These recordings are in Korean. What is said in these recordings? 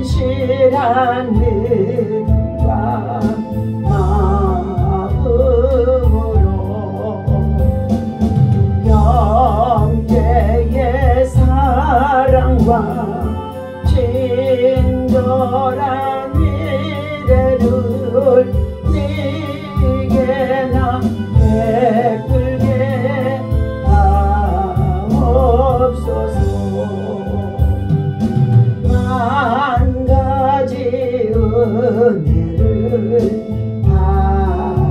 진실한 믿음과 마음으로 영계의 사랑과 친절한 미래를 네게 나 베풀게 하옵소서. 만 가지 은혜를 받았으니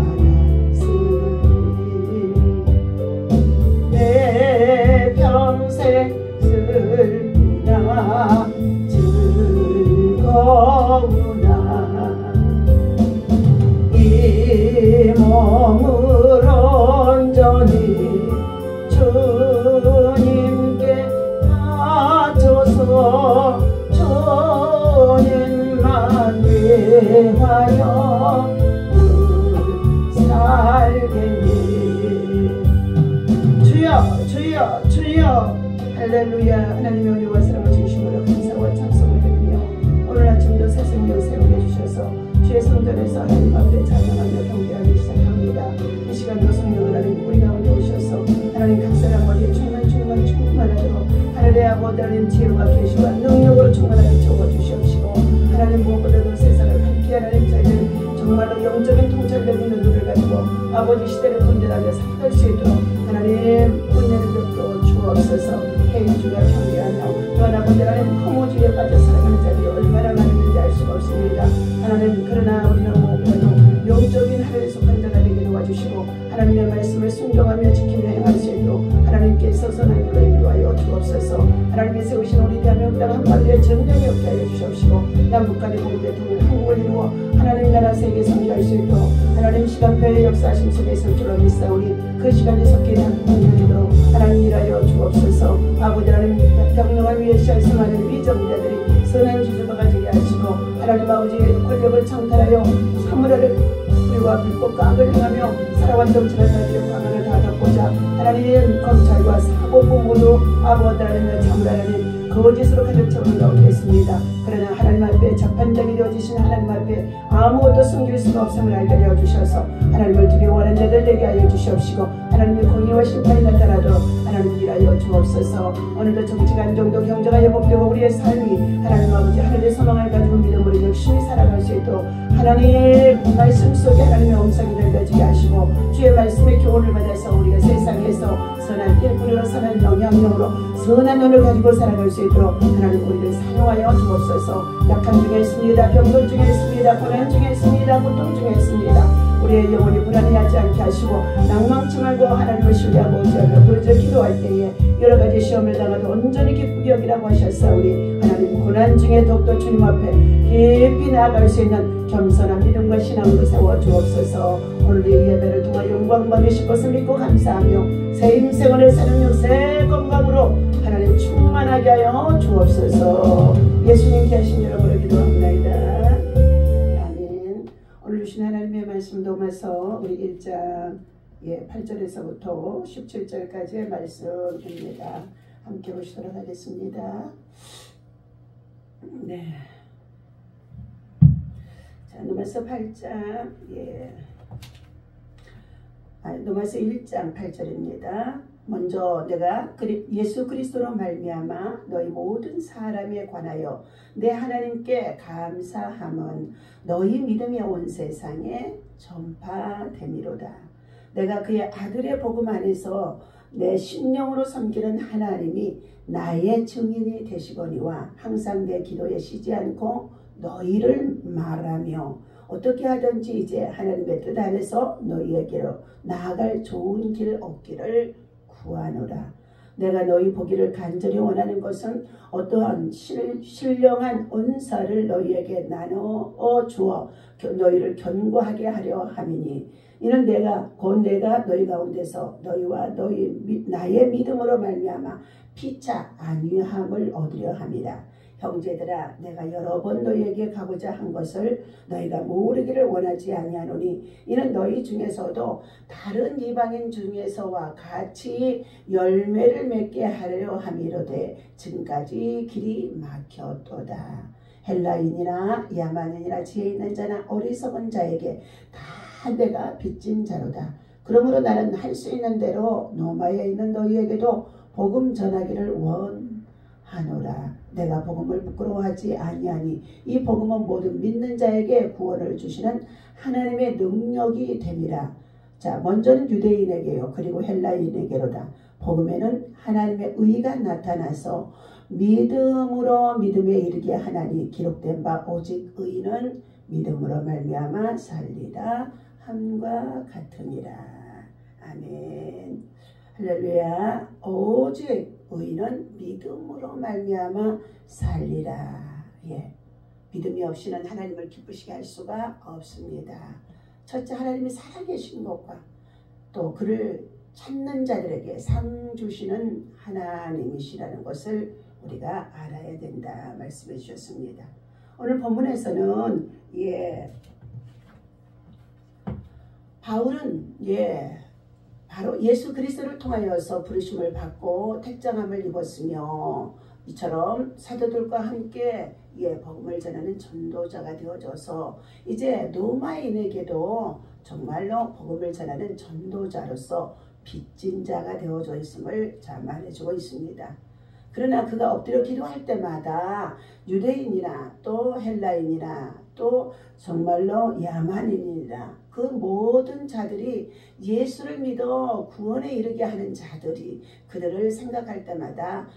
내 평생 슬프나 즐거우나 이 몸을 온전히 주님께 바쳐서 주님만 위하여 살겠니. 주여 주여 주여 할렐루야. 하나님의 은혜와 사랑을 주심으로 감사와 찬송을 드리며 오늘 아침도 새 생명 세우게 주셔서 주의 성전에서 하나님 앞에 찬양하며 경배하기 시작합니다. 이 시간도 성령을 하나님 우리 가운데 오셔서 하나님 각 사람 머리에 충만하도록 하늘의 아버지 하나님 지혜와 계시와 능력으로 충만하게 채워주시옵시고 하나님 무엇보다도 세상을 함께 하나님 저희들 정말로 영적인 통찰력의 눈을 가지고 아버지 시대를 건전하게 살아갈 수 있도록 하나님 은혜를 베풀어 주옵소서. 해인주가 경계하며 또한 아버지 하나님 허무주의에 빠져 살아가는 자들이 얼마나 많은지 알 수가 없습니다. 하나님 그러나 우리는 무엇보다도 영적인 하늘에 속한 자가 되게 도와주시고 하나님의 말씀을 순종하며 지키며 행할 수 있도록 하나님께서 선한 길로 인도하여 주옵소서. 하나님이 세우신 우리 대한민국 땅 한반도에 전쟁이 없게 하여 주시옵시고 남북한의 공동 대통령 한국을 이루어 하나님 나라 세계 성취할 수 있도록 하나님 시간표의 역사하심 속에 있을 줄로 믿사오니 그 시간에 속해 있는 분들도 하나님 일하여 주옵소서. 아버지 하나님 병력을 위해 시험하는 위정자들이 선한 주주가 가지게 하시고 하나님 아버지의 권력을 창탈하여 사물을 불과 불꽃과 악을 행하며 살아왔던 정치를 자들의 과거를 다 덮고자 하나님 검찰과 사법부 모두 아버지 하나님의 참을 하나님 거짓으로 가득 채우는 가운데 있습니다. 그러나 하나님 앞에 재판장이 되어지신 하나님 앞에 아무것도 숨길 수가 없음을 알게 하여 주셔서 하나님을 두려워하는 자들 되게 하여 주시옵시고 하나님의 공의와 심판이 나타나도록 하나님 일하여 주옵소서. 오늘도 정치가 안정도 경제가 회복되고 우리의 삶이 하나님 아버지 하늘의 소망을 가지고 믿음으로 열심히 살아갈 수 있도록 하나님 말씀 속에 하나님의 음성이 들려지게 하시고 주의 말씀의 교훈을 받아서 우리가 세상에서 선한 일꾼으로 선한 영향력으로 선한 눈을 가지고 살아갈 수 있도록 하나님 우리를 사용하여 주옵소서. 약함 중에 있습니다. 병들 중에 있습니다. 고난 중에 있습니다. 고통 중에 있습니다. 우리의 영혼이 불안해하지 않게 하시고 낭망치 말고 하나님을 신뢰하고 의지하며 부르짖어 기도할 때에 여러가지 시험을 당하도 온전히 기쁘게 여기라고 하셨사오니 하나님 고난 중에 더욱더 주님 앞에 깊이 나아갈 수 있는 겸손한 믿음과 신앙으로 세워주옵소서. 오늘 이 예배를 통하여 영광 받으실 것을 믿고 감사하며 새 인생을 사는 새 건강으로 하나님 충만하게 하여 주옵소서. 예수님께 하신 여러분을 기도합니다. 아멘. 오늘 주신 하나님의 말씀 도마서 우리 1장 8절에서부터 17절까지의 말씀입니다. 함께 보시도록 하겠습니다. 네. 자, 노마서 8장 노마서 1장 8절입니다. 먼저 내가 예수 그리스도로 말미암아 너희 모든 사람에 관하여 내 하나님께 감사함은 너희 믿음이 온 세상에 전파됨이로다. 내가 그의 아들의 복음 안에서 내 심령으로 섬기는 하나님이 나의 증인이 되시거니와 항상 내 기도에 쉬지 않고 너희를 말하며 어떻게 하든지 이제 하나님의 뜻 안에서 너희에게로 나아갈 좋은 길 얻기를 구하노라. 내가 너희 보기를 간절히 원하는 것은 어떠한 신령한 은사를 너희에게 나누어 주어 너희를 견고하게 하려 함이니 이는 내가 너희 가운데서 너희와 나의 믿음으로 말미암아 피차 안위함을 얻으려 함이라. 형제들아 내가 여러 번 너희에게 가고자 한 것을 너희가 모르기를 원하지 아니하노니 이는 너희 중에서도 다른 이방인 중에서와 같이 열매를 맺게 하려 함이로되 지금까지 길이 막혔도다. 헬라인이나 야만인이나 지혜 있는 자나 어리석은 자에게 다 내가 빚진 자로다. 그러므로 나는 할 수 있는 대로 로마에 있는 너희에게도 복음 전하기를 원하노라. 내가 복음을 부끄러워하지 아니하니 이 복음은 모든 믿는 자에게 구원을 주시는 하나님의 능력이 됨이라. 자, 먼저는 유대인에게요 그리고 헬라인에게로다. 복음에는 하나님의 의가 나타나서 믿음으로 믿음에 이르게 하나니 기록된 바 오직 의인은 믿음으로 말미암아 살리라 함과 같으니라. 아멘. 할렐루야. 오직 의인은 믿음으로 말미암아 살리라. 예. 믿음이 없이는 하나님을 기쁘시게 할 수가 없습니다. 첫째, 하나님이 살아계신 것과 또 그를 찾는 자들에게 상 주시는 하나님이시라는 것을 우리가 알아야 된다 말씀해 주셨습니다. 오늘 본문에서는 바울은 바로 예수 그리스도를 통하여서 부르심을 받고 택정함을 입었으며 이처럼 사도들과 함께 복음을 전하는 전도자가 되어져서 이제 로마인에게도 정말로 복음을 전하는 전도자로서 빚진 자가 되어져 있음을 말해주고 있습니다. 그러나 그가 엎드려 기도할 때마다 유대인이나 또 헬라인이나 또 정말로 야만인이나 그 모든 자들이 예수를 믿어 구원에 이르게 하는 자들이 그들을 생각할 때마다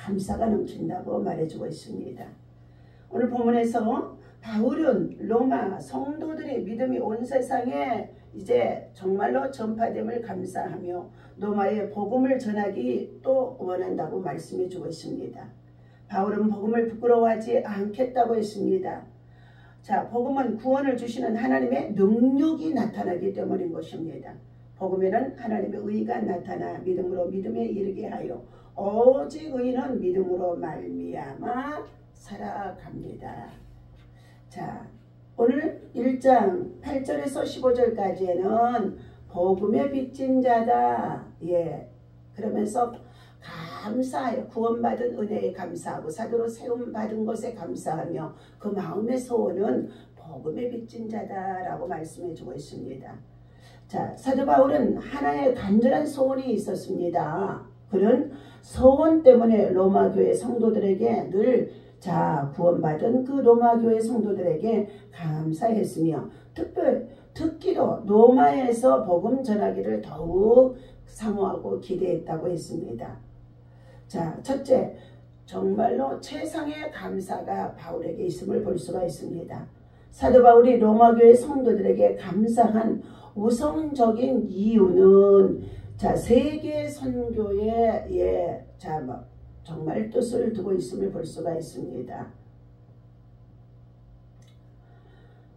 감사가 넘친다고 말해주고 있습니다. 오늘 본문에서 바울은 로마 성도들의 믿음이 온 세상에 이제 정말로 전파됨을 감사하며 로마의 복음을 전하기 또 원한다고 말씀해 주고 있습니다. 바울은 복음을 부끄러워하지 않겠다고 했습니다. 자, 복음은 구원을 주시는 하나님의 능력이 나타나기 때문인 것입니다. 복음에는 하나님의 의가 나타나 믿음으로 믿음에 이르게 하여 오직 의인은 믿음으로 말미암아 살아갑니다. 자, 오늘 1장 8절에서 15절까지는 복음의 빚진 자다. 그러면서 감사하여 구원받은 은혜에 감사하고 사도로 세움받은 것에 감사하며 그 마음의 소원은 복음의 빚진 자다라고 말씀해 주고 있습니다. 자, 사도 바울은 하나의 간절한 소원이 있었습니다. 그런 소원 때문에 로마 교회 성도들에게 늘 구원받은 그 로마 교회 성도들에게 감사했으며 특기로 로마에서 복음 전하기를 더욱 사모하고 기대했다고 했습니다. 자, 첫째, 정말로 최상의 감사가 바울에게 있음을 볼 수가 있습니다. 사도 바울이 로마 교회 성도들에게 감사한 우선적인 이유는 세계 선교에 정말 뜻을 두고 있음을 볼 수가 있습니다.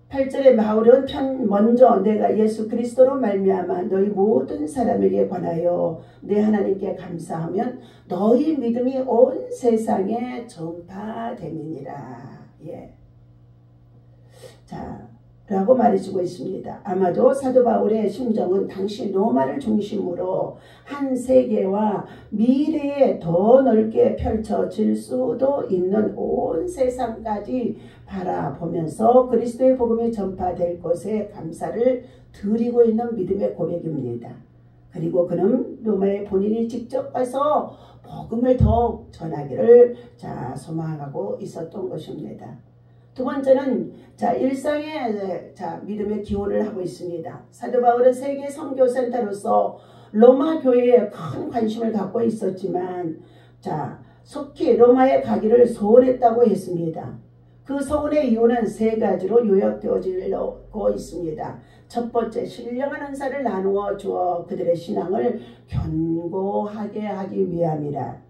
8절에 바울은 먼저 내가 예수 그리스도로 말미암아 너희 모든 사람에게 관하여 내 하나님께 감사하면 너희 믿음이 온 세상에 전파됨이니라. 라고 말해주고 있습니다. 아마도 사도 바울의 심정은 당시 로마를 중심으로 한 세계와 미래에 더 넓게 펼쳐질 수도 있는 온 세상까지 바라보면서 그리스도의 복음이 전파될 것에 감사를 드리고 있는 믿음의 고백입니다. 그리고 그는 로마에 본인이 직접 가서 복음을 더욱 전하기를 소망하고 있었던 것입니다. 두 번째는 일상의 믿음의 기원을 하고 있습니다. 사도 바울은 세계 선교센터로서 로마 교회에 큰 관심을 갖고 있었지만 속히 로마에 가기를 소원했다고 했습니다. 그 소원의 이유는 세 가지로 요약되어지고 있습니다. 첫 번째, 신령한 은사를 나누어 주어 그들의 신앙을 견고하게 하기 위함이라.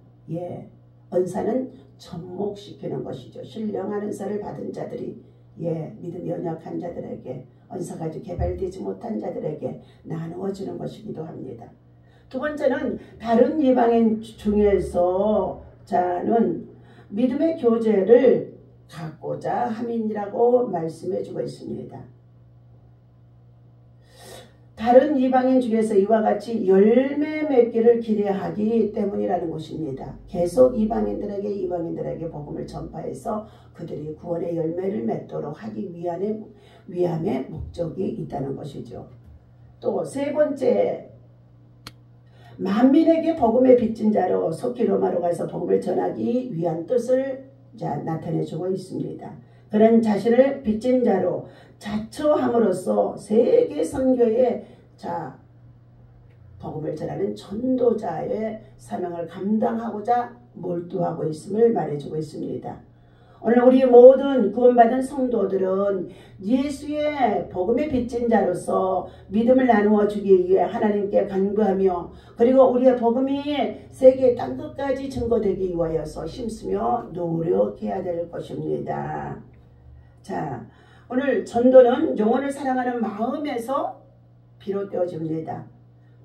은사는 접목시키는 것이죠. 신령한 은사를 받은 자들이 믿음이 연약한 자들에게, 은사가 아직 개발되지 못한 자들에게 나누어주는 것이기도 합니다. 두 번째는 다른 이방인 중에서 믿음의 교제를 갖고자 함이니라고 말씀해 주고 있습니다. 다른 이방인 중에서 이와 같이 열매 맺기를 기대하기 때문이라는 것입니다. 계속 이방인들에게 복음을 전파해서 그들이 구원의 열매를 맺도록 하기 위함의 목적이 있다는 것이죠. 또 세 번째, 만민에게 복음의 빚진 자로 속히 로마로 가서 복음을 전하기 위한 뜻을 나타내주고 있습니다. 그는 자신을 빚진 자로 자처함으로써 세계 선교에 복음을 전하는 전도자의 사명을 감당하고자 몰두하고 있음을 말해주고 있습니다. 오늘 우리 모든 구원받은 성도들은 예수의 복음의 빚진 자로서 믿음을 나누어 주기 위해 하나님께 간구하며 그리고 우리의 복음이 세계 땅끝까지 증거되기 위하여서 힘쓰며 노력해야 될 것입니다. 자, 오늘 전도는 영혼을 사랑하는 마음에서 비롯되어집니다.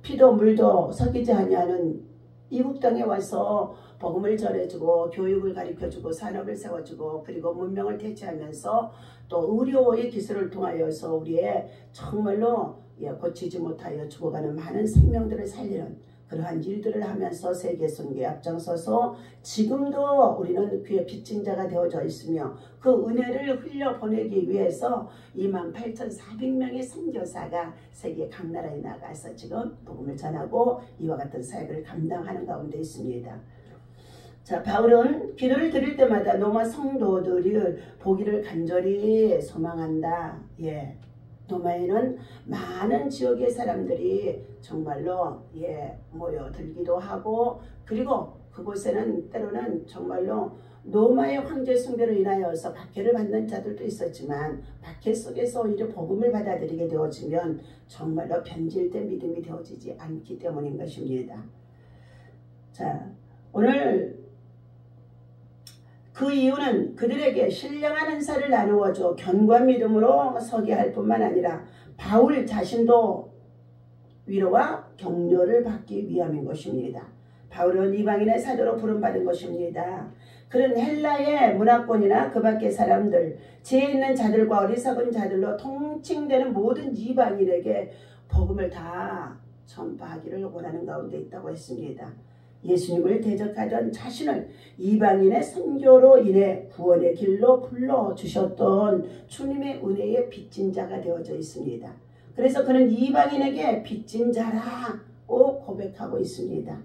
피도 물도 섞이지 아니하는 이국 땅에 와서 복음을 전해주고 교육을 가르쳐주고 산업을 세워주고 그리고 문명을 대체하면서 또 의료의 기술을 통하여서 우리의 정말로 고치지 못하여 죽어가는 많은 생명들을 살리는 그러한 일들을 하면서 세계 선교에 앞장서서 지금도 우리는 그의 빚진 자가 되어져 있으며 그 은혜를 흘려보내기 위해서 28,400명의 선교사가 세계 각 나라에 나가서 지금 복음을 전하고 이와 같은 사역을 감당하는 가운데 있습니다. 자, 바울은 기도를 드릴 때마다 로마 성도들이 보기를 간절히 소망한다. 로마에는 많은 지역의 사람들이 정말로 모여들기도 하고 그리고 그곳에는 때로는 정말로 로마의 황제 숭배로 인하여서 박해를 받는 자들도 있었지만 박해 속에서 오히려 복음을 받아들이게 되어지면 정말로 변질된 믿음이 되어지지 않기 때문인 것입니다. 자, 오늘 그 이유는 그들에게 신령한 은사를 나누어줘 견고한 믿음으로 서게 할 뿐만 아니라 바울 자신도 위로와 격려를 받기 위함인 것입니다. 바울은 이방인의 사도로 부름받은 것입니다. 그는 헬라의 문화권이나 그 밖의 사람들, 지혜 있는 자들과 어리석은 자들로 통칭되는 모든 이방인에게 복음을 다 전파하기를 원하는 가운데 있다고 했습니다. 예수님을 대적하던 자신을 이방인의 선교로 인해 구원의 길로 불러주셨던 주님의 은혜의 빚진 자가 되어져 있습니다. 그래서 그는 이방인에게 빚진 자라고 고백하고 있습니다.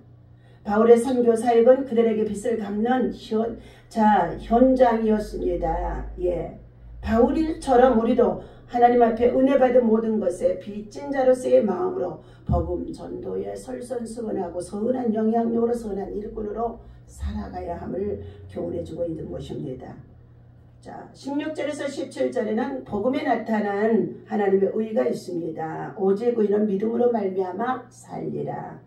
바울의 선교 사역은 그들에게 빚을 갚는 현장이었습니다. 바울처럼 우리도 하나님 앞에 은혜 받은 모든 것에 빚진 자로서의 마음으로 복음 전도에 설선수건하고 선한 영향력으로 선한 일꾼으로 살아가야 함을 교훈해주고 있는 것입니다. 자, 16절에서 17절에는 복음에 나타난 하나님의 의가 있습니다. 오직 의는 믿음으로 말미암아 살리라.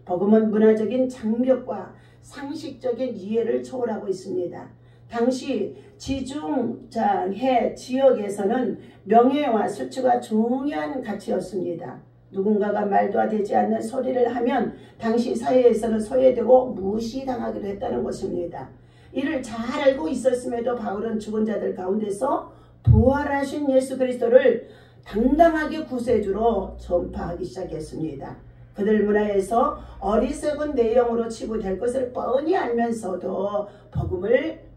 복음은 문화적인 장벽과 상식적인 이해를 초월하고 있습니다. 당시 지중해 지역에서는 명예와 수치가 중요한 가치였습니다. 누군가가 말도 되지 않는 소리를 하면 당시 사회에서는 소외되고 무시당하기도 했다는 것입니다. 이를 잘 알고 있었음에도 바울은 죽은 자들 가운데서 부활하신 예수 그리스도를 당당하게 구세주로 전파하기 시작했습니다. 그들 문화에서 어리석은 내용으로 치부될 것을 뻔히 알면서도 복음을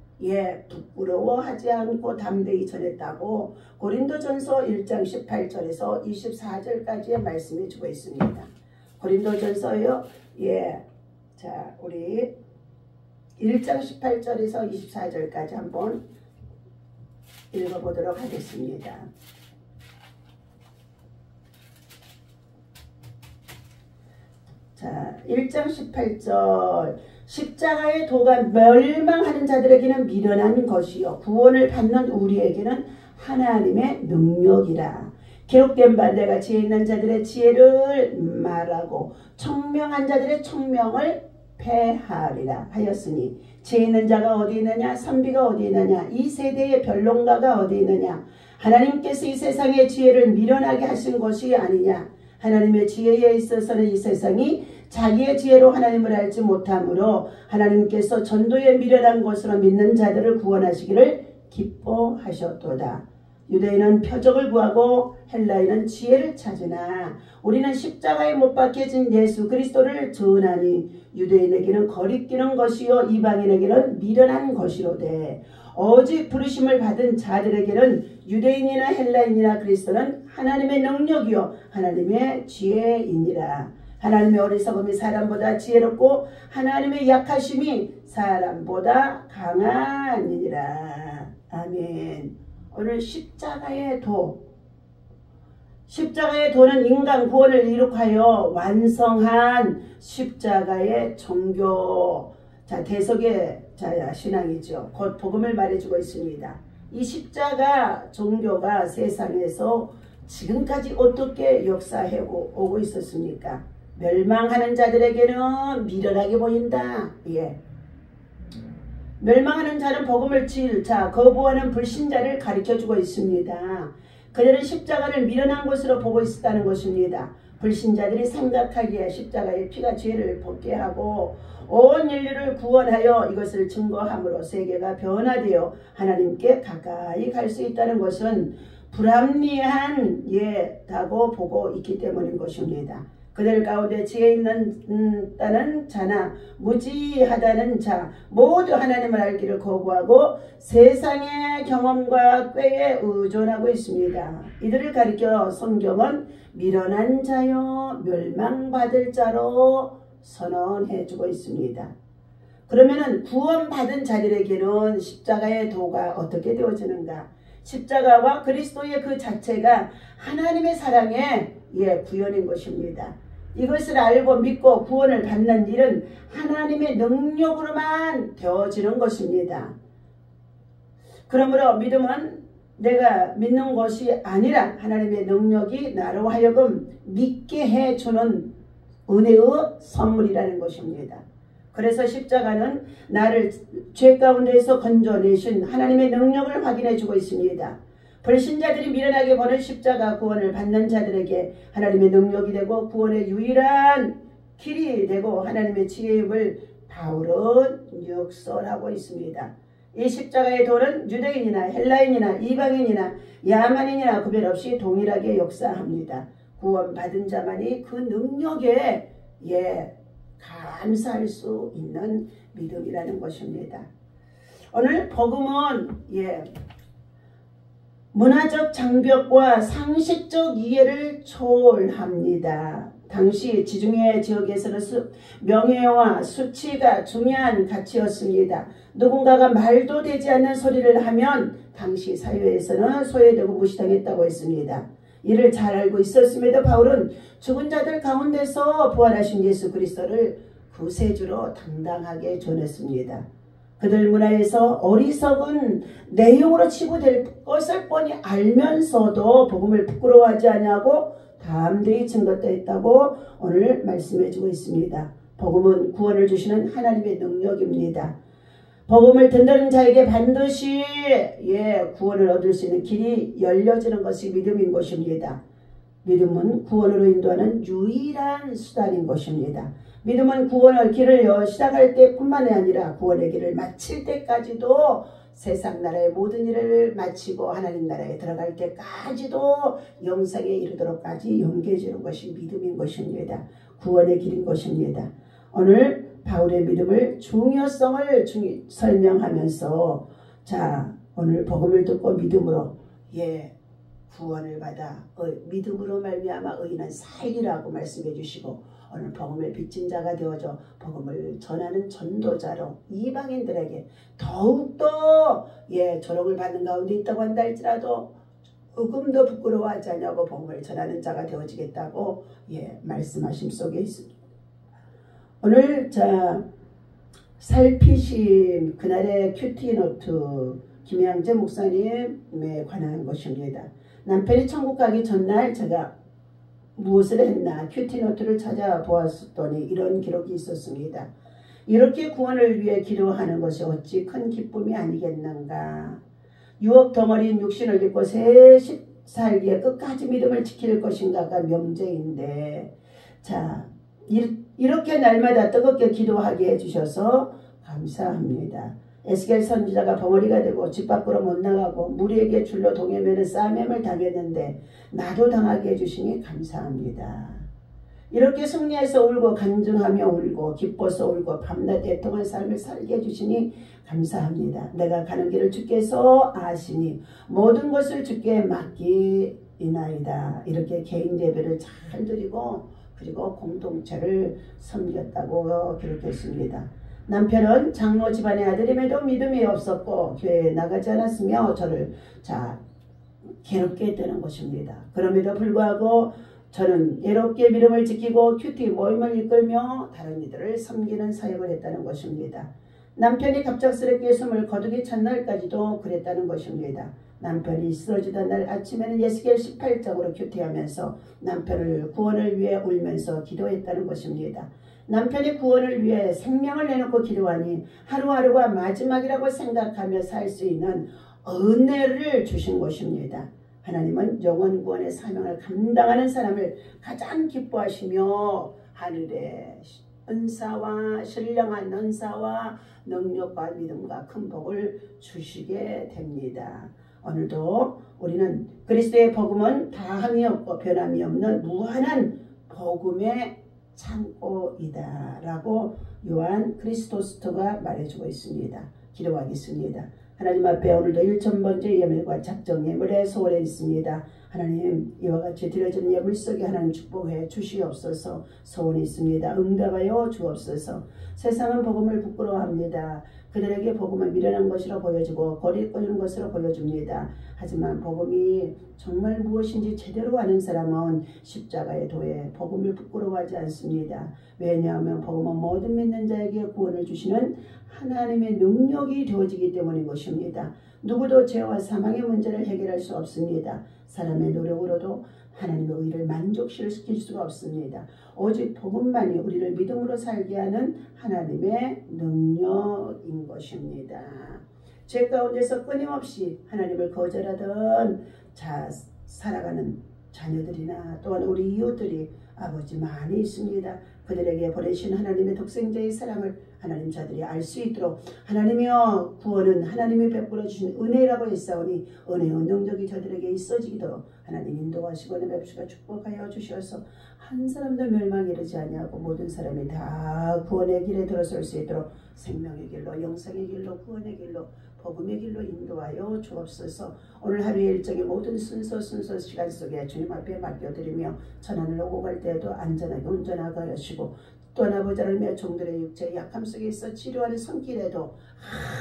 부끄러워하지 않고 담대히 전했다고 고린도전서 1장 18절에서 24절까지의 말씀해 주고 있습니다. 고린도전서요. 자, 우리 1장 18절에서 24절까지 한번 읽어보도록 하겠습니다. 자, 1장 18절 십자가의 도가 멸망하는 자들에게는 미련한 것이요 구원을 받는 우리에게는 하나님의 능력이라. 기록된 바 내가 지혜 있는 자들의 지혜를 말하고 청명한 자들의 청명을 패하리라 하였으니 지혜 있는 자가 어디 있느냐 선비가 어디 있느냐 이 세대의 변론가가 어디 있느냐 하나님께서 이 세상의 지혜를 미련하게 하신 것이 아니냐 하나님의 지혜에 있어서는 이 세상이 자기의 지혜로 하나님을 알지 못하므로 하나님께서 전도에 미련한 것으로 믿는 자들을 구원하시기를 기뻐하셨도다. 유대인은 표적을 구하고 헬라인은 지혜를 찾으나 우리는 십자가에 못 박혀진 예수 그리스도를 전하니 유대인에게는 거리끼는 것이요 이방인에게는 미련한 것이로되 오직 부르심을 받은 자들에게는 유대인이나 헬라인이나 그리스도는 하나님의 능력이요 하나님의 지혜이니라. 하나님의 어리석음이 사람보다 지혜롭고 하나님의 약하심이 사람보다 강하니라. 아멘. 오늘 십자가의 도. 십자가의 도는 인간 구원을 이룩하여 완성한 십자가의 종교. 자, 대속의 신앙이죠. 곧 복음을 말해주고 있습니다. 이 십자가 종교가 세상에서 지금까지 어떻게 역사해 오고 있었습니까? 멸망하는 자들에게는 미련하게 보인다. 예. 멸망하는 자는 복음을 거부하는 불신자를 가르쳐주고 있습니다. 그들은 십자가를 미련한 것으로 보고 있었다는 것입니다. 불신자들이 생각하기에 십자가의 피가 죄를 벗게 하고 온 인류를 구원하여 이것을 증거함으로 세계가 변화되어 하나님께 가까이 갈 수 있다는 것은 불합리한 예라고 보고 있기 때문인 것입니다. 그들 가운데 지혜 있다는 자나 무지하다는 자 모두 하나님을 알기를 거부하고 세상의 경험과 꾀에 의존하고 있습니다. 이들을 가리켜 성경은 미련한 자요 멸망받을 자로 선언해주고 있습니다. 그러면은 구원받은 자들에게는 십자가의 도가 어떻게 되어지는가? 십자가와 그리스도의 그 자체가 하나님의 사랑의 구현인 것입니다. 이것을 알고 믿고 구원을 받는 일은 하나님의 능력으로만 되어지는 것입니다. 그러므로 믿음은 내가 믿는 것이 아니라 하나님의 능력이 나로 하여금 믿게 해주는 은혜의 선물이라는 것입니다. 그래서 십자가는 나를 죄 가운데에서 건져내신 하나님의 능력을 확인해주고 있습니다. 불신자들이 미련하게 보는 십자가 구원을 받는 자들에게 하나님의 능력이 되고 구원의 유일한 길이 되고 하나님의 지혜임을 바울은 역설하고 있습니다. 이 십자가의 도는 유대인이나 헬라인이나 이방인이나 야만인이나 구별 없이 동일하게 역사합니다. 구원받은 자만이 그 능력에 감사할 수 있는 믿음이라는 것입니다. 오늘 복음은 문화적 장벽과 상식적 이해를 초월합니다. 당시 지중해 지역에서는 명예와 수치가 중요한 가치였습니다. 누군가가 말도 되지 않는 소리를 하면 당시 사회에서는 소외되고 무시당했다고 했습니다. 이를 잘 알고 있었음에도 바울은 죽은 자들 가운데서 부활하신 예수 그리스도를 구세주로 당당하게 전했습니다. 그들 문화에서 어리석은 내용으로 치부될 것을 뻔히 알면서도 복음을 부끄러워하지 아니하고 담대히 증거했다고 오늘 말씀해주고 있습니다. 복음은 구원을 주시는 하나님의 능력입니다. 복음을 듣는 자에게 반드시 구원을 얻을 수 있는 길이 열려지는 것이 믿음인 것입니다. 믿음은 구원으로 인도하는 유일한 수단인 것입니다. 믿음은 구원의 길을 시작할 때뿐만이 아니라 구원의 길을 마칠 때까지도 세상 나라의 모든 일을 마치고 하나님 나라에 들어갈 때까지도 영생에 이르도록까지 연계해 주는 것이 믿음인 것입니다. 구원의 길인 것입니다. 오늘 바울의 믿음을 중요성을 설명하면서 오늘 복음을 듣고 믿음으로 구원을 받아 믿음으로 말미암아 의인은 살리라고 말씀해 주시고 오늘 복음을 빚진 자가 되어져 복음을 전하는 전도자로 이방인들에게 더욱더 조롱을 받는 가운데 있다고 한다 할지라도 조금도 부끄러워하지 않냐고 복음을 전하는 자가 되어지겠다고 말씀하심 속에 있습니다. 오늘 살피신 그날의 큐티노트 김양재 목사님에 관한 것입니다. 남편이 천국 가기 전날 제가 무엇을 했나 큐티노트를 찾아보았더니 이런 기록이 있었습니다. 이렇게 구원을 위해 기도하는 것이 어찌 큰 기쁨이 아니겠는가. 유혹 덩어리인 육신을 입고 새 살기에 끝까지 믿음을 지킬 것인가가 명제인데, 자, 이렇게 날마다 뜨겁게 기도하게 해주셔서 감사합니다. 에스겔 선지자가 벙어리가 되고 집 밖으로 못 나가고 무리에게 줄로 동해면은 싸매을 당했는데 나도 당하게 해주시니 감사합니다. 이렇게 승리해서 울고 간증하며 울고 기뻐서 울고 밤낮 애통한 삶을 살게 해주시니 감사합니다. 내가 가는 길을 주께서 아시니 모든 것을 주께 맡기나이다. 이렇게 개인 예배를 잘 드리고 그리고 공동체를 섬겼다고 기록했습니다. 남편은 장로 집안의 아들임에도 믿음이 없었고 교회에 나가지 않았으며 저를 괴롭게 했다는 것입니다. 그럼에도 불구하고 저는 예롭게 믿음을 지키고 큐티 모임을 이끌며 다른 이들을 섬기는 사역을 했다는 것입니다. 남편이 갑작스럽게 숨을 거두기 전날까지도 그랬다는 것입니다. 남편이 쓰러지던 날 아침에는 에스겔 18장으로 큐티하면서 남편을 구원을 위해 울면서 기도했다는 것입니다. 남편의 구원을 위해 생명을 내놓고 기도하니 하루하루가 마지막이라고 생각하며 살 수 있는 은혜를 주신 것입니다. 하나님은 영혼 구원의 사명을 감당하는 사람을 가장 기뻐하시며 하늘의 은사와 신령한 은사와 능력과 믿음과 큰 복을 주시게 됩니다. 오늘도 우리는 그리스도의 복음은 다함이 없고 변함이 없는 무한한 복음의 창고이다 라고 요한 크리스토스토가 말해주고 있습니다. 기도하겠습니다. 하나님 앞에 오늘도 1000번째 예물과 작정 예물에 소원해 있습니다. 하나님 이와 같이 드려진 예물 속에 하나님 축복해 주시옵소서. 소원이 있습니다. 응답하여 주옵소서. 세상은 복음을 부끄러워합니다. 그들에게 복음은 미련한 것으로 보여지고 거리끼는 것으로 보여집니다. 하지만 복음이 정말 무엇인지 제대로 아는 사람은 십자가의 도에 복음을 부끄러워하지 않습니다. 왜냐하면 복음은 모든 믿는 자에게 구원을 주시는 하나님의 능력이 되어지기 때문인 것입니다. 누구도 죄와 사망의 문제를 해결할 수 없습니다. 사람의 노력으로도 하나님의 의를 만족시킬 수가 없습니다. 오직 복음만이 우리를 믿음으로 살게 하는 하나님의 능력인 것입니다. 죄 가운데서 끊임없이 하나님을 거절하던 살아가는 자녀들이나 또한 우리 이웃들이 아버지 많이 있습니다. 그들에게 보내신 하나님의 독생자의 사랑을 하나님 자들이 알 수 있도록 하나님이여 구원은 하나님이 베풀어 주신 은혜라고 했사오니 은혜의 능력이 저들에게 있어지도록 하나님 인도하시고 내뵙시고 축복하여 주셔서 한 사람도 멸망에 이르지 아니하고 모든 사람이 다 구원의 길에 들어설 수 있도록 생명의 길로 영생의 길로 구원의 길로 복음의 길로 인도하여 주옵소서. 오늘 하루의 일정의 모든 순서 시간 속에 주님 앞에 맡겨드리며 천안을 오고 갈 때에도 안전하게 운전하게 하시고 떠나보자 하며 종들의 육체의 약함 속에 있어 치료하는 손길에도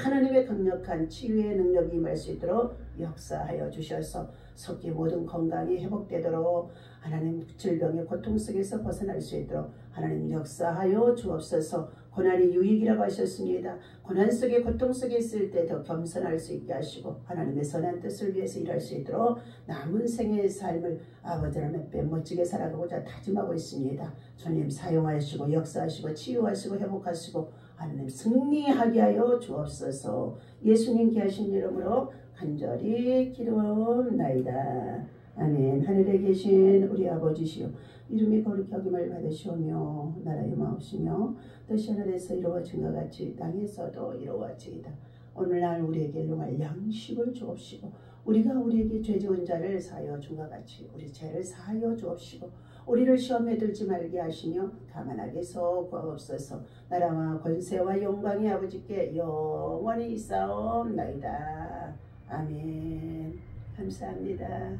하나님의 강력한 치유의 능력이 임할 수 있도록 역사하여 주셔서 속기 모든 건강이 회복되도록 하나님 질병의 고통 속에서 벗어날 수 있도록 하나님 역사하여 주옵소서. 고난이 유익이라고 하셨습니다. 고난 속에 고통 속에 있을 때도 겸손할 수 있게 하시고 하나님의 선한 뜻을 위해서 일할 수 있도록 남은 생애의 삶을 아버지 하나님 앞에 멋지게 살아가고자 다짐하고 있습니다. 주님 사용하시고 역사하시고 치유하시고 회복하시고 하나님 승리하게 하여 주옵소서. 예수님 귀하신 이름으로 간절히 기도하옵나이다. 아멘. 하늘에 계신 우리 아버지시여 이름이 거룩히 여김을 받으시오며 나라의 마옵시며 뜻이 하늘에서 이루어진 것 같이 땅에서도 이루어지이다. 오늘날 우리에게 일용할 양식을 주옵시고 우리가 우리에게 죄 지은 자를 사하여 준 것 같이 우리 죄를 사하여 주옵시고 우리를 시험에 들지 말게 하시며 가만하게 서 구하옵소서. 나라와 권세와 영광이 아버지께 영원히 있사옵나이다. 아멘. 감사합니다.